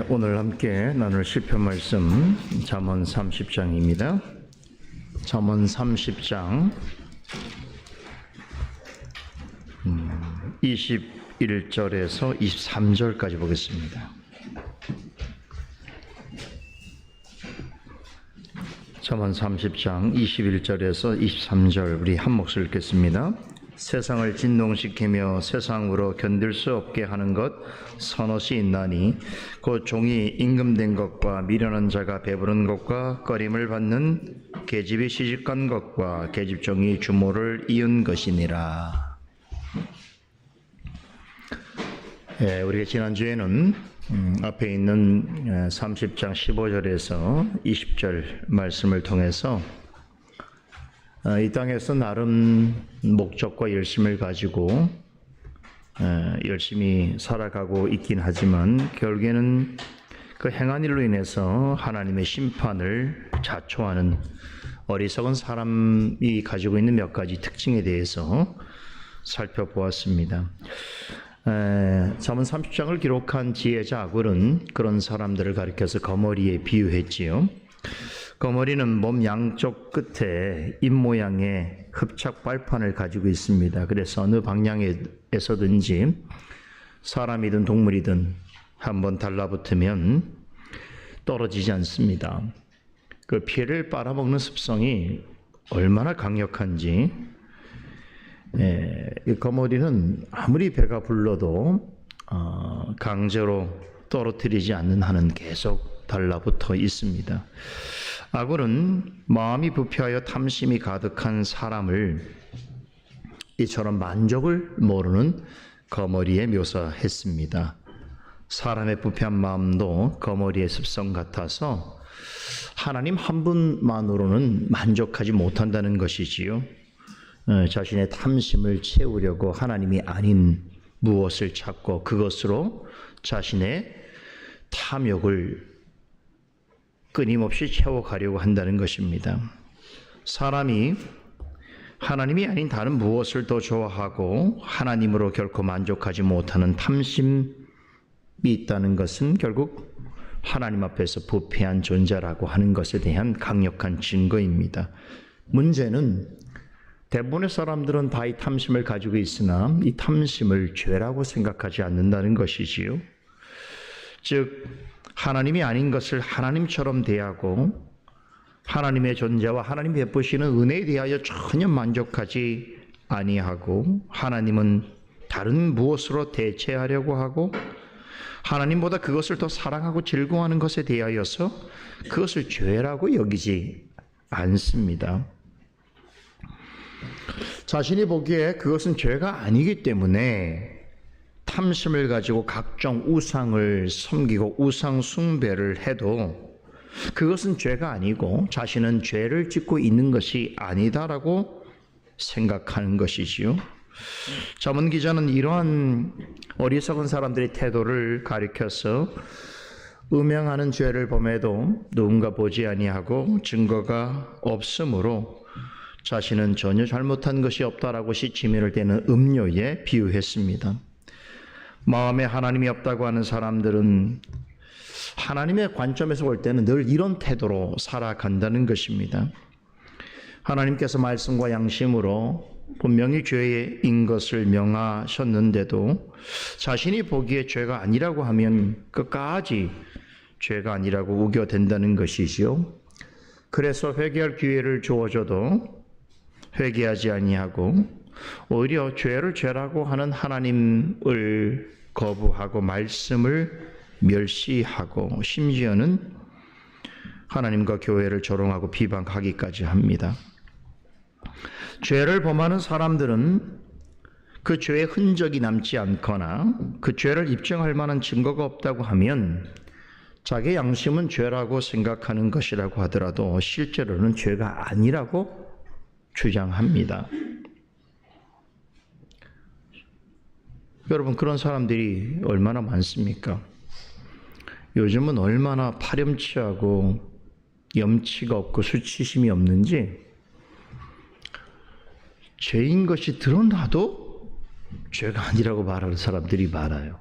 오늘 함께 나눌 시편 말씀 잠언 30장입니다. 잠언 30장 21절에서 23절까지 보겠습니다. 잠언 30장 21절에서 23절 우리 한 목소리 읽겠습니다. 세상을 진동시키며 세상으로 견딜 수 없게 하는 것 서너시 있나니 곧 종이 임금된 것과 미련한 자가 배부른 것과 꺼림을 받는 계집이 시집간 것과 계집종이 주모를 이은 것이니라. 우리가 지난주에는 앞에 있는 30장 15절에서 20절 말씀을 통해서 이 땅에서 나름 목적과 열심을 가지고 열심히 살아가고 있긴 하지만 결국에는 그 행한 일로 인해서 하나님의 심판을 자초하는 어리석은 사람이 가지고 있는 몇 가지 특징에 대해서 살펴보았습니다. 잠언 30장을 기록한 지혜자 아굴은 그런 사람들을 가리켜서 거머리에 비유했지요. 거머리는 몸 양쪽 끝에 입 모양의 흡착 발판을 가지고 있습니다. 그래서 어느 방향에서든지 사람이든 동물이든 한번 달라붙으면 떨어지지 않습니다. 그 피해를 빨아먹는 습성이 얼마나 강력한지 이 거머리는 아무리 배가 불러도 강제로 떨어뜨리지 않는 한은 계속 달라붙어 있습니다. 아굴은 마음이 부패하여 탐심이 가득한 사람을 이처럼 만족을 모르는 거머리에 묘사했습니다. 사람의 부패한 마음도 거머리의 습성 같아서 하나님 한 분만으로는 만족하지 못한다는 것이지요. 자신의 탐심을 채우려고 하나님이 아닌 무엇을 찾고 그것으로 자신의 탐욕을 끊임없이 채워가려고 한다는 것입니다. 사람이 하나님이 아닌 다른 무엇을 더 좋아하고 하나님으로 결코 만족하지 못하는 탐심이 있다는 것은 결국 하나님 앞에서 부패한 존재라고 하는 것에 대한 강력한 증거입니다. 문제는 대부분의 사람들은 다 이 탐심을 가지고 있으나 이 탐심을 죄라고 생각하지 않는다는 것이지요. 즉 하나님이 아닌 것을 하나님처럼 대하고 하나님의 존재와 하나님 베푸시는 은혜에 대하여 전혀 만족하지 아니하고 하나님은 다른 무엇으로 대체하려고 하고 하나님보다 그것을 더 사랑하고 즐거워하는 것에 대하여서 그것을 죄라고 여기지 않습니다. 자신이 보기에 그것은 죄가 아니기 때문에 탐심을 가지고 각종 우상을 섬기고 우상 숭배를 해도 그것은 죄가 아니고 자신은 죄를 짓고 있는 것이 아니다라고 생각하는 것이지요. 잠언 기자는 이러한 어리석은 사람들의 태도를 가리켜서 음행하는 죄를 범해도 누군가 보지 아니하고 증거가 없으므로 자신은 전혀 잘못한 것이 없다라고 시치미를 대는 음료에 비유했습니다. 마음에 하나님이 없다고 하는 사람들은 하나님의 관점에서 볼 때는 늘 이런 태도로 살아간다는 것입니다. 하나님께서 말씀과 양심으로 분명히 죄인 것을 명하셨는데도 자신이 보기에 죄가 아니라고 하면 끝까지 죄가 아니라고 우겨댄다는 것이지요. 그래서 회개할 기회를 주어져도 회개하지 아니하고 오히려 죄를 죄라고 하는 하나님을 거부하고 말씀을 멸시하고 심지어는 하나님과 교회를 조롱하고 비방하기까지 합니다. 죄를 범하는 사람들은 그 죄의 흔적이 남지 않거나 그 죄를 입증할 만한 증거가 없다고 하면 자기 양심은 죄라고 생각하는 것이라고 하더라도 실제로는 죄가 아니라고 주장합니다. 여러분, 그런 사람들이 얼마나 많습니까? 요즘은 얼마나 파렴치하고 염치가 없고 수치심이 없는지 죄인 것이 드러나도 죄가 아니라고 말하는 사람들이 많아요.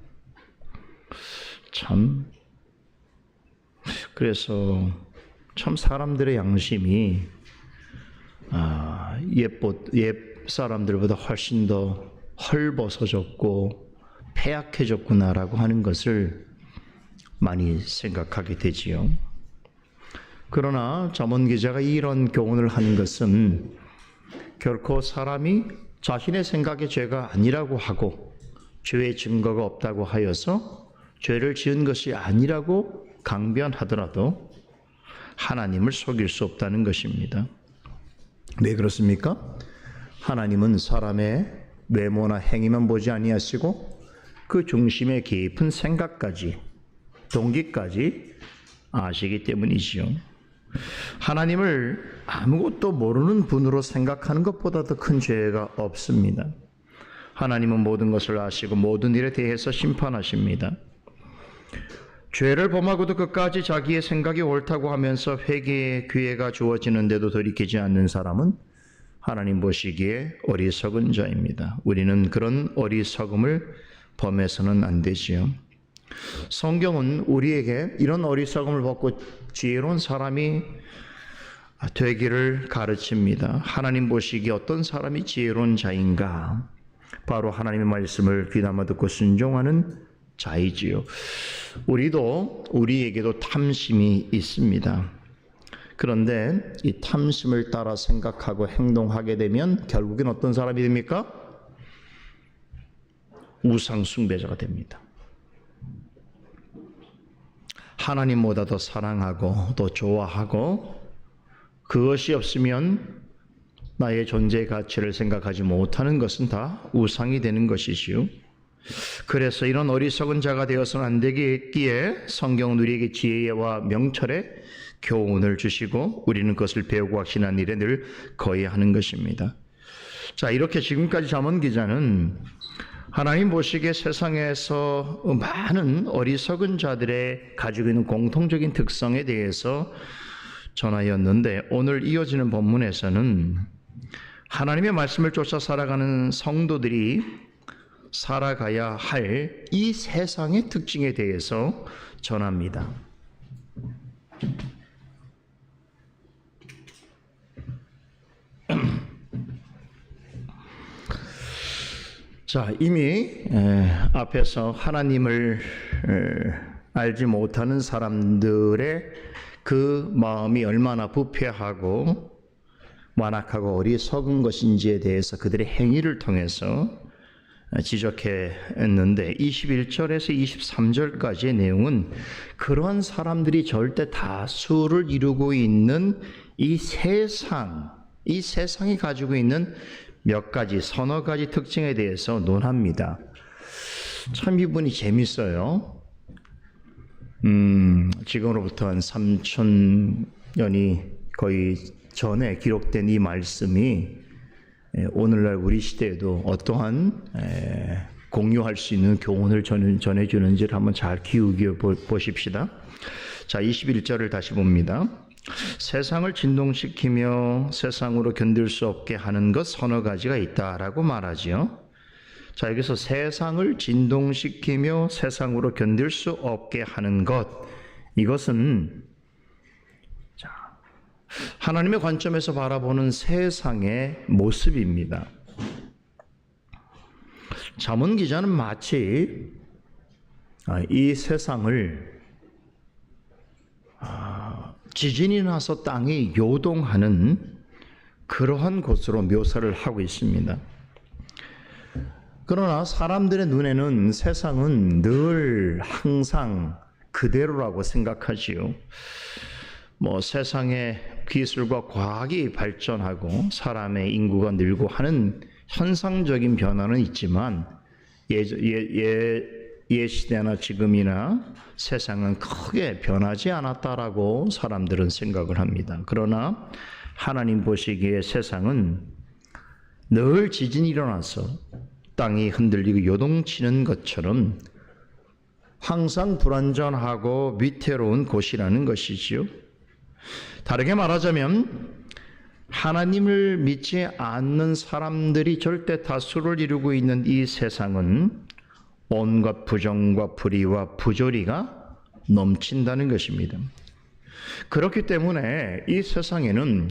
참, 그래서 참 사람들의 양심이 옛 사람들보다 훨씬 더 헐벗어졌고 패약해졌구나라고 하는 것을 많이 생각하게 되지요. 그러나 잠언 기자가 이런 교훈을 하는 것은 결코 사람이 자신의 생각에 죄가 아니라고 하고 죄의 증거가 없다고 하여서 죄를 지은 것이 아니라고 강변하더라도 하나님을 속일 수 없다는 것입니다. 왜 그렇습니까? 하나님은 사람의 외모나 행위만 보지 아니하시고 그 중심의 깊은 생각까지, 동기까지 아시기 때문이지요. 하나님을 아무것도 모르는 분으로 생각하는 것보다 더 큰 죄가 없습니다. 하나님은 모든 것을 아시고 모든 일에 대해서 심판하십니다. 죄를 범하고도 끝까지 자기의 생각이 옳다고 하면서 회개의 기회가 주어지는데도 돌이키지 않는 사람은 하나님 보시기에 어리석은 자입니다. 우리는 그런 어리석음을 범해서는 안 되지요. 성경은 우리에게 이런 어리석음을 벗고 지혜로운 사람이 되기를 가르칩니다. 하나님 보시기에 어떤 사람이 지혜로운 자인가? 바로 하나님의 말씀을 귀담아 듣고 순종하는 자이지요. 우리에게도 탐심이 있습니다. 그런데 이 탐심을 따라 생각하고 행동하게 되면 결국엔 어떤 사람이 됩니까? 우상 숭배자가 됩니다. 하나님보다 더 사랑하고 더 좋아하고 그것이 없으면 나의 존재 가치를 생각하지 못하는 것은 다 우상이 되는 것이지요. 그래서 이런 어리석은 자가 되어서는 안 되기에 성경은 우리에게 지혜와 명철의 교훈을 주시고 우리는 그것을 배우고 확신한 일에 늘 거해야 하는 것입니다. 자, 이렇게 지금까지 잠언 기자는 하나님 보시기에 세상에서 많은 어리석은 자들의 가지고 있는 공통적인 특성에 대해서 전하였는데 오늘 이어지는 본문에서는 하나님의 말씀을 쫓아 살아가는 성도들이 살아가야 할 이 세상의 특징에 대해서 전합니다. 자, 이미 앞에서 하나님을 알지 못하는 사람들의 그 마음이 얼마나 부패하고 완악하고 어리석은 것인지에 대해서 그들의 행위를 통해서 지적했는데 21절에서 23절까지의 내용은 그러한 사람들이 절대 다수를 이루고 있는 이 세상이 가지고 있는 몇 가지, 서너 가지 특징에 대해서 논합니다. 참 이분이 재밌어요. 지금으로부터 한 3,000년이 거의 전에 기록된 이 말씀이 오늘날 우리 시대에도 어떠한 공유할 수 있는 교훈을 전해주는지를 한번 잘 기울여 보십시다. 자, 21절을 다시 봅니다. 세상을 진동시키며 세상으로 견딜 수 없게 하는 것 서너 가지가 있다라고 말하지요. 자, 여기서 세상을 진동시키며 세상으로 견딜 수 없게 하는 것, 이것은 하나님의 관점에서 바라보는 세상의 모습입니다. 잠언 기자는 마치 이 세상을 지진이 나서 땅이 요동하는 그러한 곳으로 묘사를 하고 있습니다. 그러나 사람들의 눈에는 세상은 늘 항상 그대로라고 생각하지요. 세상의 기술과 과학이 발전하고 사람의 인구가 늘고 하는 현상적인 변화는 있지만 시대나 지금이나 세상은 크게 변하지 않았다라고 사람들은 생각을 합니다. 그러나 하나님 보시기에 세상은 늘 지진이 일어나서 땅이 흔들리고 요동치는 것처럼 항상 불안전하고 위태로운 곳이라는 것이지요. 다르게 말하자면 하나님을 믿지 않는 사람들이 절대 다수를 이루고 있는 이 세상은 온갖 부정과 불의와 부조리가 넘친다는 것입니다. 그렇기 때문에 이 세상에는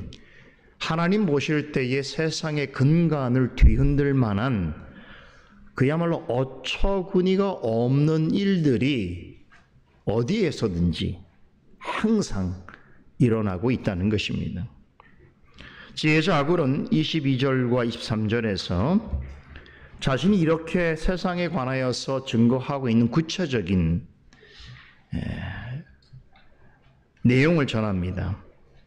하나님 보실 때에 세상의 근간을 뒤흔들 만한 그야말로 어처구니가 없는 일들이 어디에서든지 항상 일어나고 있다는 것입니다. 지혜자 아굴은 22절과 23절에서 자신이 이렇게 세상에 관하여서 증거하고 있는 구체적인 내용을 전합니다.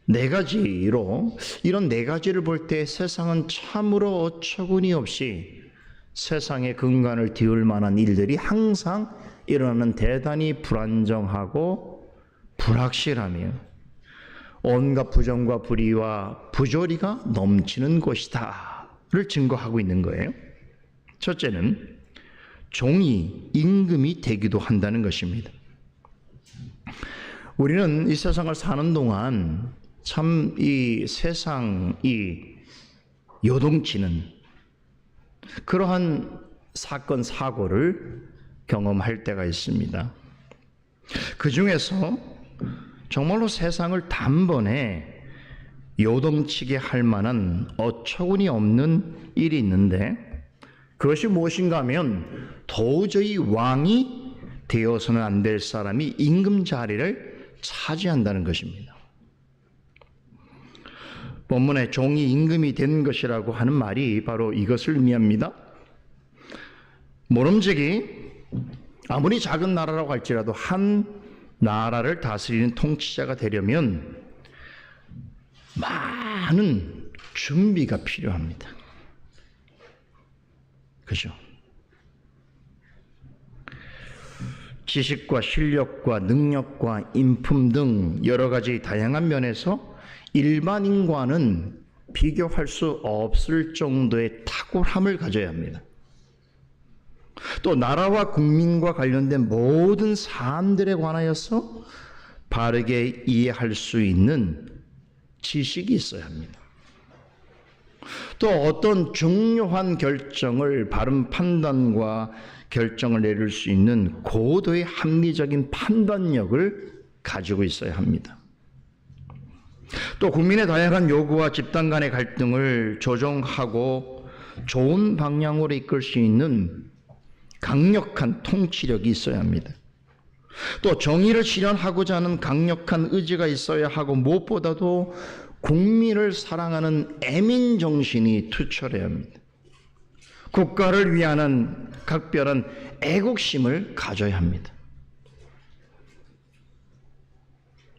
네 가지로, 이런 네 가지를 볼 때 세상은 참으로 어처구니 없이 세상의 근간을 뒤울 만한 일들이 항상 일어나는 대단히 불안정하고 불확실하며 온갖 부정과 불의와 부조리가 넘치는 곳이다를 증거하고 있는 거예요. 첫째는 종이 임금이 되기도 한다는 것입니다. 우리는 이 세상을 사는 동안 참 이 세상이 요동치는 그러한 사건, 사고를 경험할 때가 있습니다. 그 중에서 정말로 세상을 단번에 요동치게 할 만한 어처구니 없는 일이 있는데 그것이 무엇인가 하면 도저히 왕이 되어서는 안 될 사람이 임금 자리를 차지한다는 것입니다. 본문에 종이 임금이 된 것이라고 하는 말이 바로 이것을 의미합니다. 모름지기 아무리 작은 나라라고 할지라도 한 나라를 다스리는 통치자가 되려면 많은 준비가 필요합니다. 그죠? 지식과 실력과 능력과 인품 등 여러 가지 다양한 면에서 일반인과는 비교할 수 없을 정도의 탁월함을 가져야 합니다. 또 나라와 국민과 관련된 모든 사안들에 관하여서 바르게 이해할 수 있는 지식이 있어야 합니다. 또 어떤 중요한 결정을 바른 판단과 결정을 내릴 수 있는 고도의 합리적인 판단력을 가지고 있어야 합니다. 또 국민의 다양한 요구와 집단 간의 갈등을 조정하고 좋은 방향으로 이끌 수 있는 강력한 통치력이 있어야 합니다. 또 정의를 실현하고자 하는 강력한 의지가 있어야 하고 무엇보다도 국민을 사랑하는 애민 정신이 투철해야 합니다. 국가를 위하는 각별한 애국심을 가져야 합니다.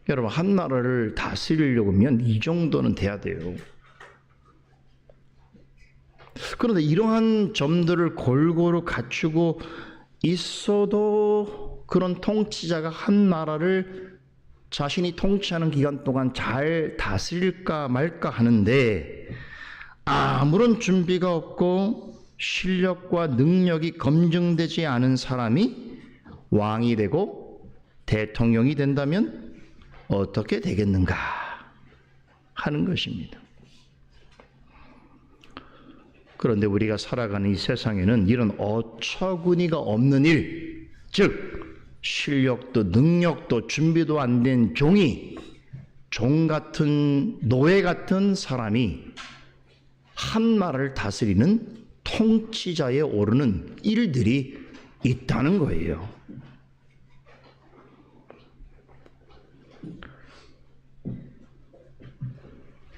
여러분, 한 나라를 다스리려고 하면 이 정도는 돼야 돼요. 그런데 이러한 점들을 골고루 갖추고 있어도 그런 통치자가 한 나라를 자신이 통치하는 기간 동안 잘 다스릴까 말까 하는데 아무런 준비가 없고 실력과 능력이 검증되지 않은 사람이 왕이 되고 대통령이 된다면 어떻게 되겠는가 하는 것입니다. 그런데 우리가 살아가는 이 세상에는 이런 어처구니가 없는 일, 즉 실력도 능력도 준비도 안 된 종이, 종 같은 노예 같은 사람이 한 나라를 다스리는 통치자에 오르는 일들이 있다는 거예요.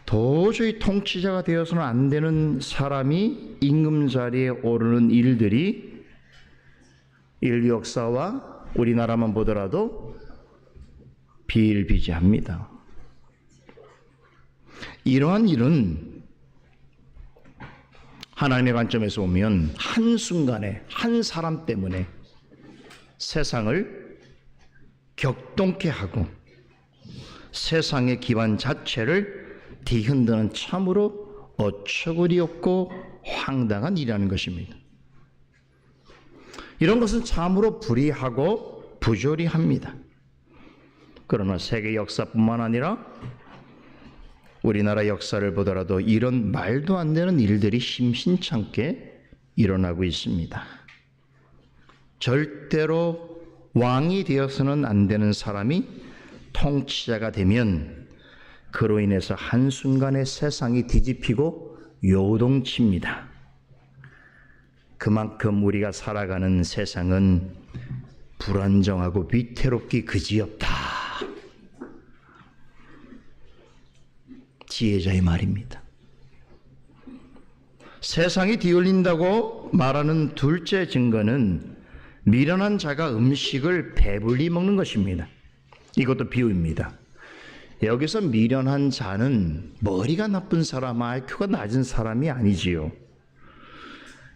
도저히 통치자가 되어서는 안 되는 사람이 임금 자리에 오르는 일들이 인류 역사와 우리나라만 보더라도 비일비재합니다. 이러한 일은 하나님의 관점에서 보면 한순간에 한 사람 때문에 세상을 격동케 하고 세상의 기반 자체를 뒤흔드는 참으로 어처구니 없고 황당한 일이라는 것입니다. 이런 것은 참으로 불의하고 부조리합니다. 그러나 세계 역사뿐만 아니라 우리나라 역사를 보더라도 이런 말도 안 되는 일들이 심심찮게 일어나고 있습니다. 절대로 왕이 되어서는 안 되는 사람이 통치자가 되면 그로 인해서 한순간에 세상이 뒤집히고 요동칩니다. 그만큼 우리가 살아가는 세상은 불안정하고 위태롭기 그지없다. 지혜자의 말입니다. 세상이 뒤흔린다고 말하는 둘째 증거는 미련한 자가 음식을 배불리 먹는 것입니다. 이것도 비유입니다. 여기서 미련한 자는 머리가 나쁜 사람, IQ가 낮은 사람이 아니지요.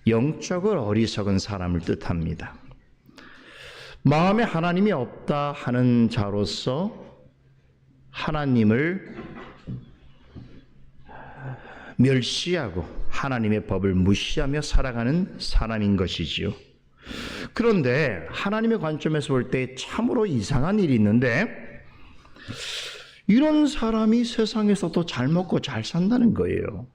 영적으로 어리석은 사람을 뜻합니다. 마음에 하나님이 없다 하는 자로서 하나님을 멸시하고 하나님의 법을 무시하며 살아가는 사람인 것이지요. 그런데 하나님의 관점에서 볼 때 참으로 이상한 일이 있는데 이런 사람이 세상에서도 잘 먹고 잘 산다는 거예요.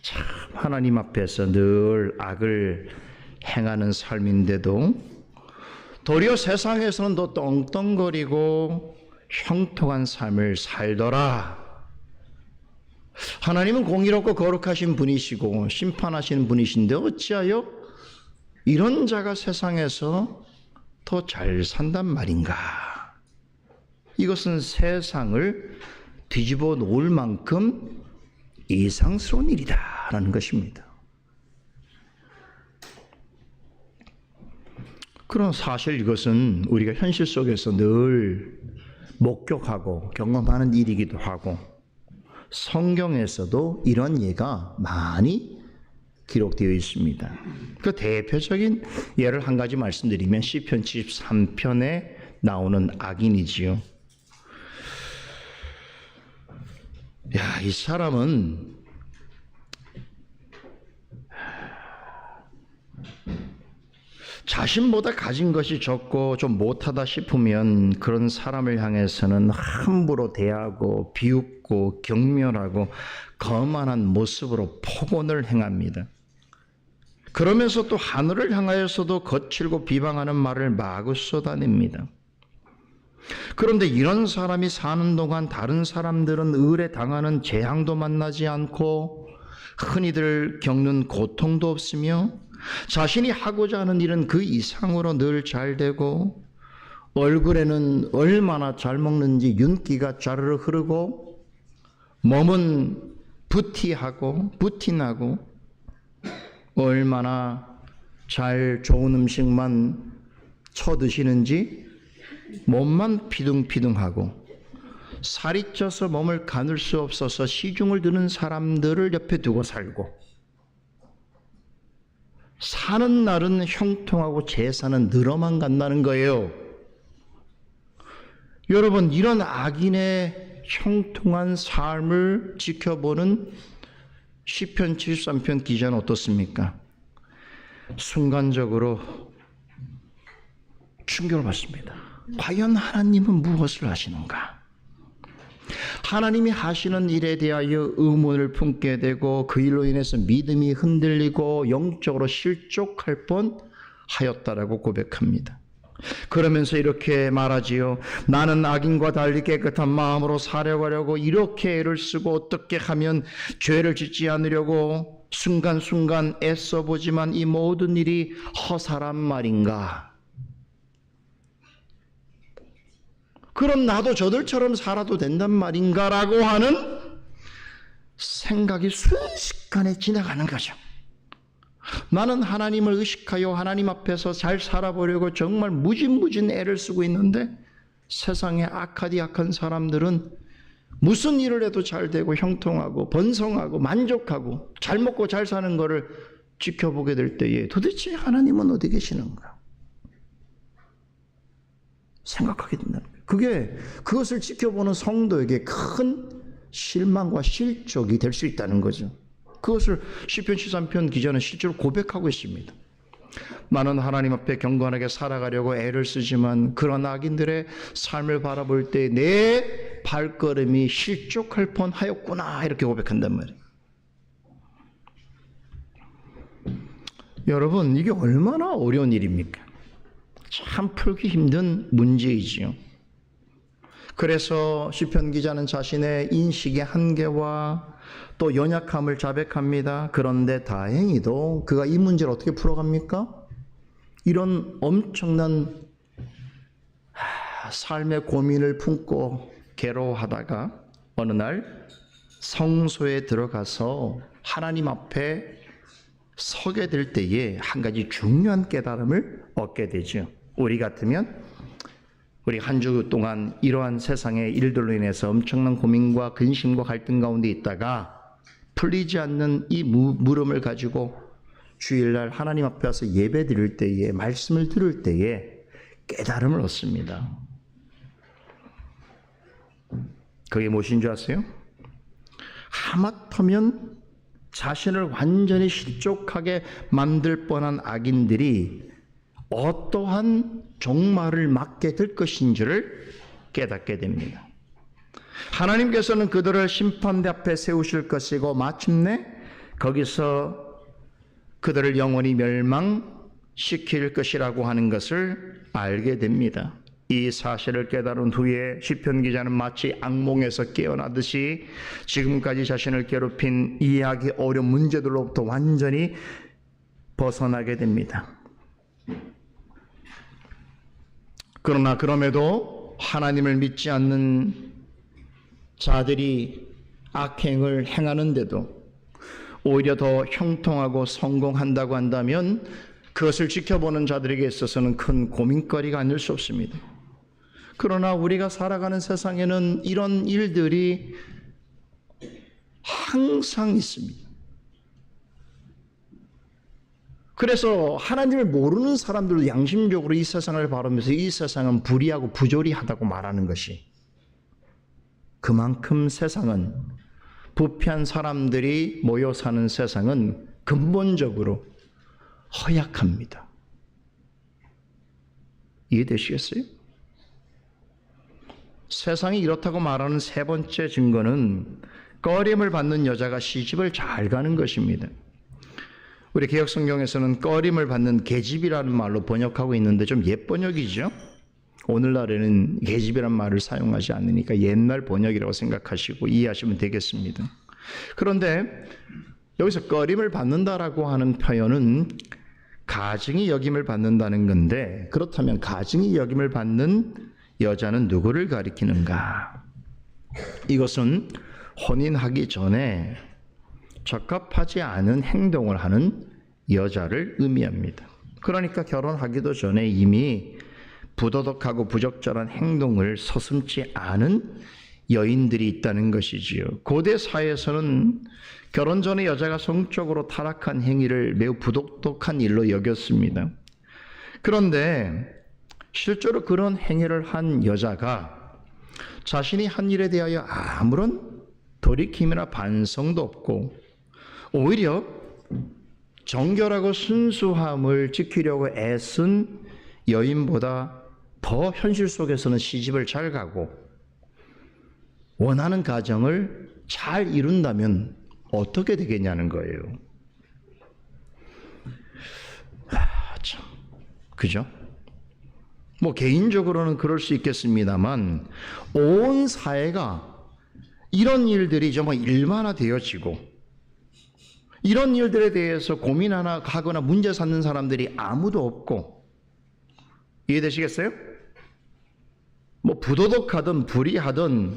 참 하나님 앞에서 늘 악을 행하는 삶인데도 도리어 세상에서는 더 떵떵거리고 형통한 삶을 살더라. 하나님은 공의롭고 거룩하신 분이시고 심판하시는 분이신데 어찌하여 이런 자가 세상에서 더 잘 산단 말인가? 이것은 세상을 뒤집어 놓을 만큼 이상스러운 일이다라는 것입니다. 그런 사실 이것은 우리가 현실 속에서 늘 목격하고 경험하는 일이기도 하고 성경에서도 이런 예가 많이 기록되어 있습니다. 그 대표적인 예를 한 가지 말씀드리면 시편 73편에 나오는 악인이지요. 야, 이 사람은 자신보다 가진 것이 적고 좀 못하다 싶으면 그런 사람을 향해서는 함부로 대하고 비웃고 경멸하고 거만한 모습으로 폭언을 행합니다. 그러면서 또 하늘을 향하여서도 거칠고 비방하는 말을 마구 쏟아냅니다. 그런데 이런 사람이 사는 동안 다른 사람들은 의뢰 당하는 재앙도 만나지 않고 흔히들 겪는 고통도 없으며 자신이 하고자 하는 일은 그 이상으로 늘 잘 되고 얼굴에는 얼마나 잘 먹는지 윤기가 좌르르 흐르고 몸은 부티나고 얼마나 잘 좋은 음식만 쳐드시는지 몸만 피둥피둥하고 살이 쪄서 몸을 가눌 수 없어서 시중을 드는 사람들을 옆에 두고 살고 사는 날은 형통하고 제사는 늘어만 간다는 거예요. 여러분, 이런 악인의 형통한 삶을 지켜보는 시편 73편 기자는 어떻습니까? 순간적으로 충격을 받습니다. 과연 하나님은 무엇을 하시는가? 하나님이 하시는 일에 대하여 의문을 품게 되고 그 일로 인해서 믿음이 흔들리고 영적으로 실족할 뻔하였다라고 고백합니다. 그러면서 이렇게 말하지요. 나는 악인과 달리 깨끗한 마음으로 살아가려고 이렇게 애를 쓰고 어떻게 하면 죄를 짓지 않으려고 순간순간 애써보지만 이 모든 일이 허사란 말인가? 그럼 나도 저들처럼 살아도 된단 말인가? 라고 하는 생각이 순식간에 지나가는 거죠. 나는 하나님을 의식하여 하나님 앞에서 잘 살아보려고 정말 무진무진 애를 쓰고 있는데 세상에 악한 사람들은 무슨 일을 해도 잘 되고 형통하고 번성하고 만족하고 잘 먹고 잘 사는 것을 지켜보게 될 때에 도대체 하나님은 어디 계시는가 생각하게 된다는 거예요. 그것을 지켜보는 성도에게 큰 실망과 실족이 될 수 있다는 거죠. 그것을 시편 73편 기자는 실제로 고백하고 있습니다. 나는 하나님 앞에 경건하게 살아가려고 애를 쓰지만 그런 악인들의 삶을 바라볼 때 내 발걸음이 실족할 뻔하였구나, 이렇게 고백한단 말이에요. 여러분, 이게 얼마나 어려운 일입니까? 참 풀기 힘든 문제이지요. 그래서 시편 기자는 자신의 인식의 한계와 또 연약함을 자백합니다. 그런데 다행히도 그가 이 문제를 어떻게 풀어갑니까? 이런 엄청난 삶의 고민을 품고 괴로워하다가 어느 날 성소에 들어가서 하나님 앞에 서게 될 때에 한 가지 중요한 깨달음을 얻게 되죠. 우리 같으면 우리 한 주 동안 이러한 세상의 일들로 인해서 엄청난 고민과 근심과 갈등 가운데 있다가 풀리지 않는 이 물음을 가지고 주일날 하나님 앞에 와서 예배 드릴 때에, 말씀을 들을 때에 깨달음을 얻습니다. 그게 무엇인 줄 아세요? 하마터면 자신을 완전히 실족하게 만들 뻔한 악인들이 어떠한 종말을 맞게 될 것인지를 깨닫게 됩니다. 하나님께서는 그들을 심판대 앞에 세우실 것이고 마침내 거기서 그들을 영원히 멸망시킬 것이라고 하는 것을 알게 됩니다. 이 사실을 깨달은 후에 시편 기자는 마치 악몽에서 깨어나듯이 지금까지 자신을 괴롭힌 이해하기 어려운 문제들로부터 완전히 벗어나게 됩니다. 그러나 그럼에도 하나님을 믿지 않는 자들이 악행을 행하는데도 오히려 더 형통하고 성공한다고 한다면 그것을 지켜보는 자들에게 있어서는 큰 고민거리가 아닐 수 없습니다. 그러나 우리가 살아가는 세상에는 이런 일들이 항상 있습니다. 그래서 하나님을 모르는 사람들도 양심적으로 이 세상을 바라보면서 이 세상은 불의하고 부조리하다고 말하는 것이, 그만큼 세상은, 부패한 사람들이 모여 사는 세상은 근본적으로 허약합니다. 이해되시겠어요? 세상이 이렇다고 말하는 세 번째 증거는 꺼림을 받는 여자가 시집을 잘 가는 것입니다. 우리 개역성경에서는 꺼림을 받는 계집이라는 말로 번역하고 있는데 좀 옛 번역이죠. 오늘날에는 계집이란 말을 사용하지 않으니까 옛날 번역이라고 생각하시고 이해하시면 되겠습니다. 그런데 여기서 꺼림을 받는다라고 하는 표현은 가증이 여김을 받는다는 건데, 그렇다면 가증이 여김을 받는 여자는 누구를 가리키는가? 이것은 혼인하기 전에 적합하지 않은 행동을 하는 여자를 의미합니다. 그러니까 결혼하기도 전에 이미 부도덕하고 부적절한 행동을 서슴지 않은 여인들이 있다는 것이지요. 고대 사회에서는 결혼 전에 여자가 성적으로 타락한 행위를 매우 부도덕한 일로 여겼습니다. 그런데 실제로 그런 행위를 한 여자가 자신이 한 일에 대하여 아무런 돌이킴이나 반성도 없고 오히려 정결하고 순수함을 지키려고 애쓴 여인보다 더 현실 속에서는 시집을 잘 가고 원하는 가정을 잘 이룬다면 어떻게 되겠냐는 거예요. 참, 그죠? 뭐 개인적으로는 그럴 수 있겠습니다만 온 사회가 이런 일들이 정말 일반화되어지고 이런 일들에 대해서 고민하나 하거나 문제 삼는 사람들이 아무도 없고, 이해되시겠어요? 뭐 부도덕하든 불의하든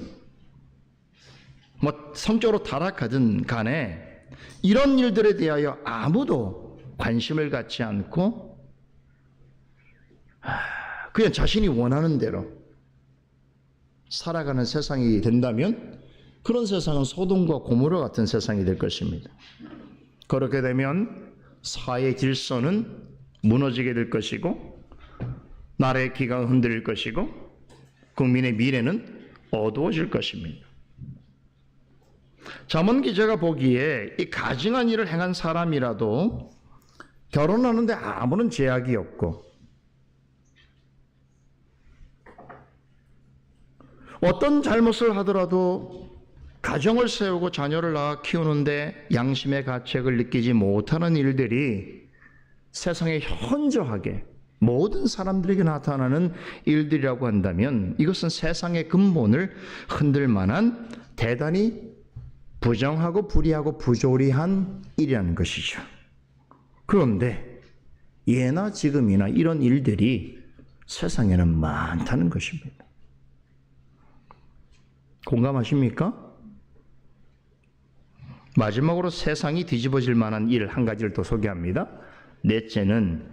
뭐 성적으로 타락하든 간에 이런 일들에 대하여 아무도 관심을 갖지 않고 그냥 자신이 원하는 대로 살아가는 세상이 된다면 그런 세상은 소돔과 고모라 같은 세상이 될 것입니다. 그렇게 되면 사회 질서는 무너지게 될 것이고 나라의 기강은 흔들릴 것이고 국민의 미래는 어두워질 것입니다. 잠언 기자가 보기에 이 가증한 일을 행한 사람이라도 결혼하는데 아무런 제약이 없고 어떤 잘못을 하더라도 가정을 세우고 자녀를 낳아 키우는데 양심의 가책을 느끼지 못하는 일들이 세상에 현저하게 모든 사람들에게 나타나는 일들이라고 한다면 이것은 세상의 근본을 흔들 만한 대단히 부정하고 불의하고 부조리한 일이라는 것이죠. 그런데 예나 지금이나 이런 일들이 세상에는 많다는 것입니다. 공감하십니까? 마지막으로 세상이 뒤집어질 만한 일 한 가지를 더 소개합니다. 넷째는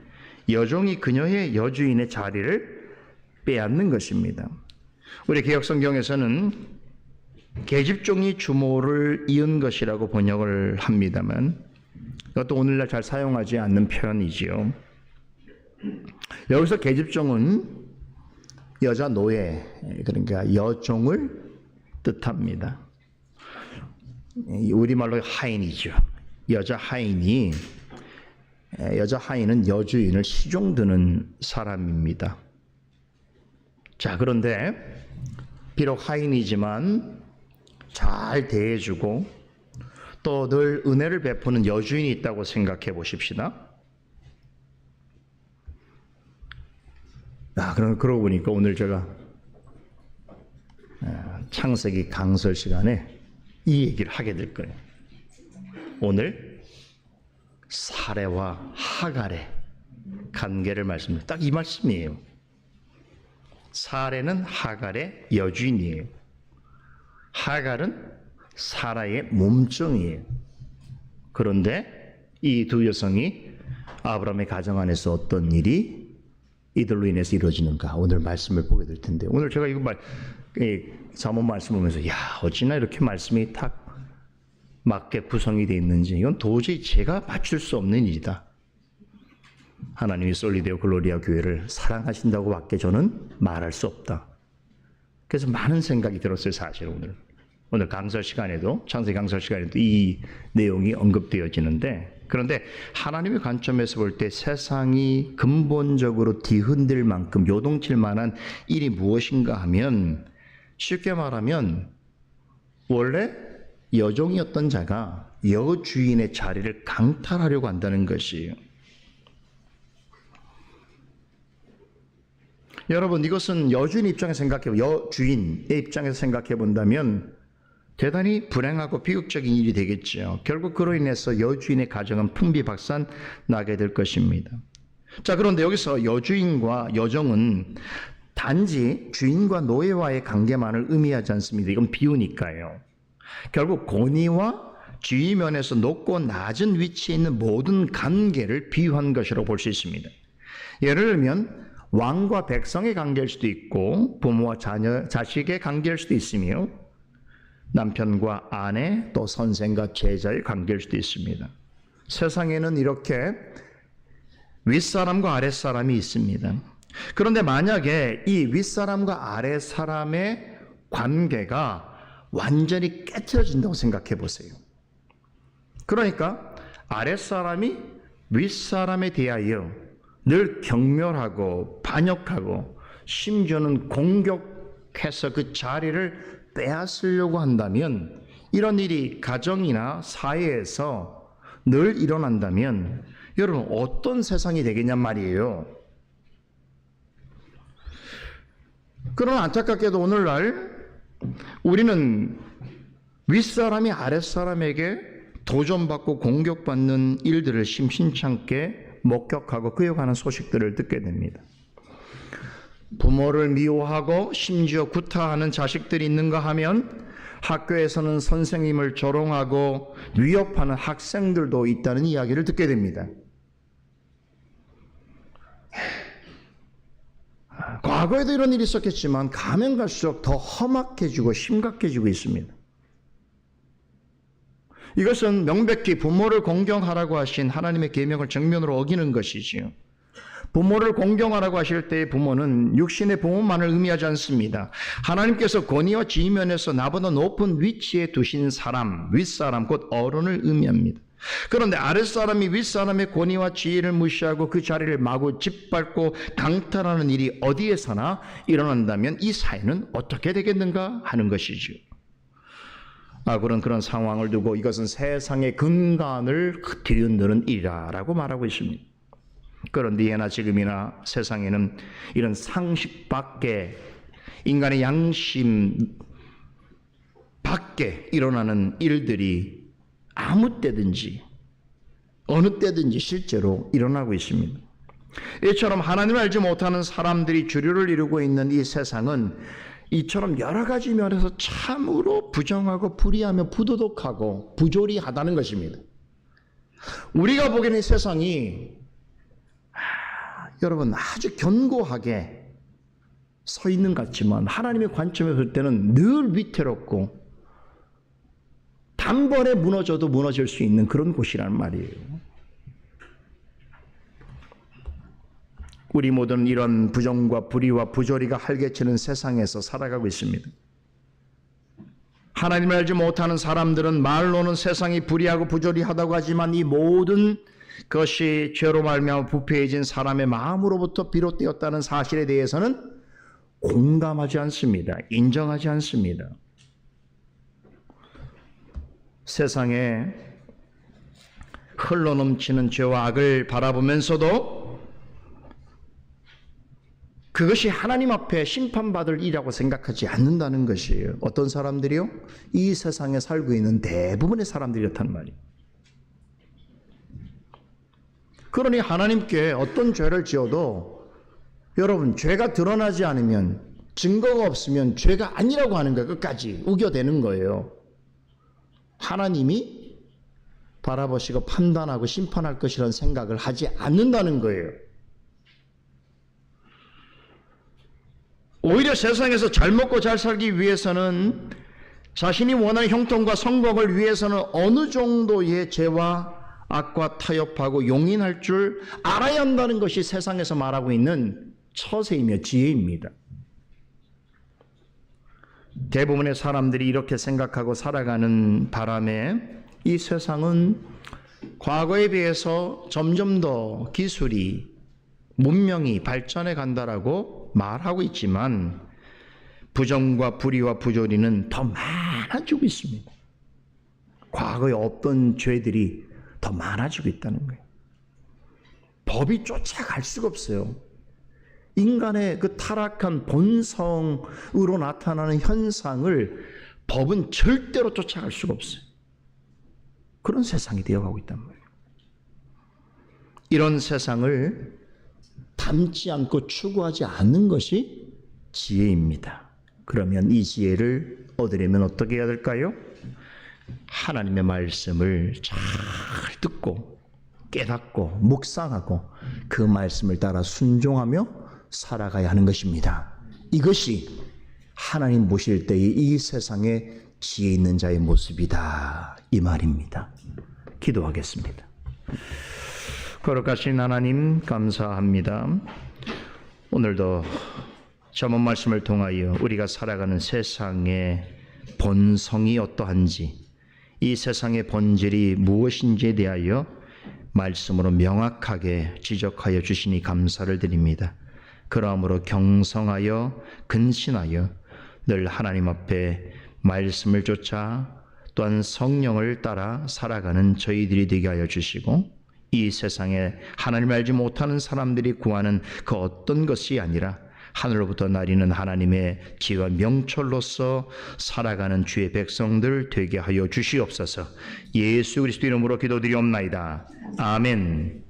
여종이 그녀의 여주인의 자리를 빼앗는 것입니다. 우리 개역성경에서는 계집종이 주모를 이은 것이라고 번역을 합니다만 이것도 오늘날 잘 사용하지 않는 표현이지요. 여기서 계집종은 여자 노예, 그러니까 여종을 뜻합니다. 우리말로 하인이죠. 여자 하인은 여주인을 시종드는 사람입니다. 자, 그런데 비록 하인이지만 잘 대해주고 또 늘 은혜를 베푸는 여주인이 있다고 생각해 보십시다. 그러고 보니까 오늘 제가 창세기 강설 시간에 이 얘기를 하게 될 거예요. 오늘 사레와 하갈의 관계를 말씀드립니다. 딱 이 말씀이에요. 사레는 하갈의 여주인이에요. 하갈은 사라의 몸종이에요. 그런데 이 두 여성이 아브라함의 가정 안에서 어떤 일이 이들로 인해서 이루어지는가 오늘 말씀을 보게 될 텐데 오늘 제가 이거 잠언 말씀을 보면서 어찌나 이렇게 말씀이 딱 맞게 구성이 되어 있는지 이건 도저히 제가 맞출 수 없는 일이다. 하나님이 솔리데오 글로리아 교회를 사랑하신다고 밖에 저는 말할 수 없다. 그래서 많은 생각이 들었어요. 사실 오늘 강설 시간에도 창세기 강설 시간에도 이 내용이 언급되어지는데 그런데 하나님의 관점에서 볼 때 세상이 근본적으로 뒤흔들 만큼 요동칠 만한 일이 무엇인가 하면 쉽게 말하면 원래 여종이었던 자가 여주인의 자리를 강탈하려고 한다는 것이에요. 여러분 이것은 여주인 입장에서 여주인의 입장에서 생각해 본다면 대단히 불행하고 비극적인 일이 되겠죠. 결국 그로 인해서 여주인의 가정은 풍비박산 나게 될 것입니다. 자, 그런데 여기서 여주인과 여종은 단지 주인과 노예와의 관계만을 의미하지 않습니다. 이건 비유니까요. 결국 권위와 지위 면에서 높고 낮은 위치에 있는 모든 관계를 비유한 것이라고 볼 수 있습니다. 예를 들면 왕과 백성의 관계일 수도 있고 부모와 자식의 관계일 수도 있으며 남편과 아내 또 선생과 제자의 관계일 수도 있습니다. 세상에는 이렇게 윗사람과 아랫사람이 있습니다. 그런데 만약에 이 윗사람과 아랫사람의 관계가 완전히 깨트려진다고 생각해 보세요. 그러니까 아랫사람이 윗사람에 대하여 늘 경멸하고 반역하고 심지어는 공격해서 그 자리를 빼앗으려고 한다면 이런 일이 가정이나 사회에서 늘 일어난다면 여러분 어떤 세상이 되겠냔 말이에요. 그러나 안타깝게도 오늘날 우리는 윗사람이 아랫사람에게 도전받고 공격받는 일들을 심심찮게 목격하고 그여가는 소식들을 듣게 됩니다. 부모를 미워하고 심지어 구타하는 자식들이 있는가 하면 학교에서는 선생님을 조롱하고 위협하는 학생들도 있다는 이야기를 듣게 됩니다. 과거에도 이런 일이 있었겠지만 가면 갈수록 더 험악해지고 심각해지고 있습니다. 이것은 명백히 부모를 공경하라고 하신 하나님의 계명을 정면으로 어기는 것이지요. 부모를 공경하라고 하실 때의 부모는 육신의 부모만을 의미하지 않습니다. 하나님께서 권위와 지위면에서 나보다 높은 위치에 두신 사람, 윗사람, 곧 어른을 의미합니다. 그런데 아랫사람이 윗사람의 권위와 지혜를 무시하고 그 자리를 마구 짓밟고 강탈하는 일이 어디에서나 일어난다면 이 사회는 어떻게 되겠는가 하는 것이죠. 그런 상황을 두고 이것은 세상의 근간을 뒤흔드는 일이라고 말하고 있습니다. 그런데 예나 지금이나 세상에는 이런 상식 밖에, 인간의 양심 밖에 일어나는 일들이 아무 때든지 어느 때든지 실제로 일어나고 있습니다. 이처럼 하나님을 알지 못하는 사람들이 주류를 이루고 있는 이 세상은 이처럼 여러 가지 면에서 참으로 부정하고 불의하며 부도덕하고 부조리하다는 것입니다. 우리가 보기에는 이 세상이 여러분 아주 견고하게 서 있는 것 같지만 하나님의 관점에서 볼 때는 늘 위태롭고 단번에 무너져도 무너질 수 있는 그런 곳이란 말이에요. 우리 모두는 이런 부정과 불의와 부조리가 활개치는 세상에서 살아가고 있습니다. 하나님을 알지 못하는 사람들은 말로는 세상이 불의하고 부조리하다고 하지만 이 모든 것이 죄로 말미암아 부패해진 사람의 마음으로부터 비롯되었다는 사실에 대해서는 공감하지 않습니다. 인정하지 않습니다. 세상에 흘러넘치는 죄와 악을 바라보면서도 그것이 하나님 앞에 심판받을 일이라고 생각하지 않는다는 것이에요. 어떤 사람들이요? 이 세상에 살고 있는 대부분의 사람들이 그렇단 말이에요. 그러니 하나님께 어떤 죄를 지어도 여러분 죄가 드러나지 않으면, 증거가 없으면 죄가 아니라고 하는 거예요. 끝까지 우겨대는 거예요. 하나님이 바라보시고 판단하고 심판할 것이라는 생각을 하지 않는다는 거예요. 오히려 세상에서 잘 먹고 잘 살기 위해서는, 자신이 원하는 형통과 성공을 위해서는 어느 정도의 죄와 악과 타협하고 용인할 줄 알아야 한다는 것이 세상에서 말하고 있는 처세이며 지혜입니다. 대부분의 사람들이 이렇게 생각하고 살아가는 바람에 이 세상은 과거에 비해서 점점 더 기술이, 문명이 발전해 간다라고 말하고 있지만 부정과 불의와 부조리는 더 많아지고 있습니다. 과거에 없던 죄들이 더 많아지고 있다는 거예요. 법이 쫓아갈 수가 없어요. 인간의 그 타락한 본성으로 나타나는 현상을 법은 절대로 쫓아갈 수가 없어요. 그런 세상이 되어가고 있단 말이에요. 이런 세상을 담지 않고 추구하지 않는 것이 지혜입니다. 그러면 이 지혜를 얻으려면 어떻게 해야 될까요? 하나님의 말씀을 잘 듣고 깨닫고 묵상하고 그 말씀을 따라 순종하며 살아가야 하는 것입니다. 이것이 하나님 보실 때의 이 세상에 지혜 있는 자의 모습이다, 이 말입니다. 기도하겠습니다. 거룩하신 하나님, 감사합니다. 오늘도 전문 말씀을 통하여 우리가 살아가는 세상의 본성이 어떠한지, 이 세상의 본질이 무엇인지에 대하여 말씀으로 명확하게 지적하여 주시니 감사를 드립니다. 그러므로 경성하여 근신하여 늘 하나님 앞에 말씀을 쫓아 또한 성령을 따라 살아가는 저희들이 되게 하여 주시고, 이 세상에 하나님을 알지 못하는 사람들이 구하는 그 어떤 것이 아니라 하늘로부터 나리는 하나님의 지혜와 명철로서 살아가는 주의 백성들 되게 하여 주시옵소서. 예수 그리스도 이름으로 기도드리옵나이다. 아멘.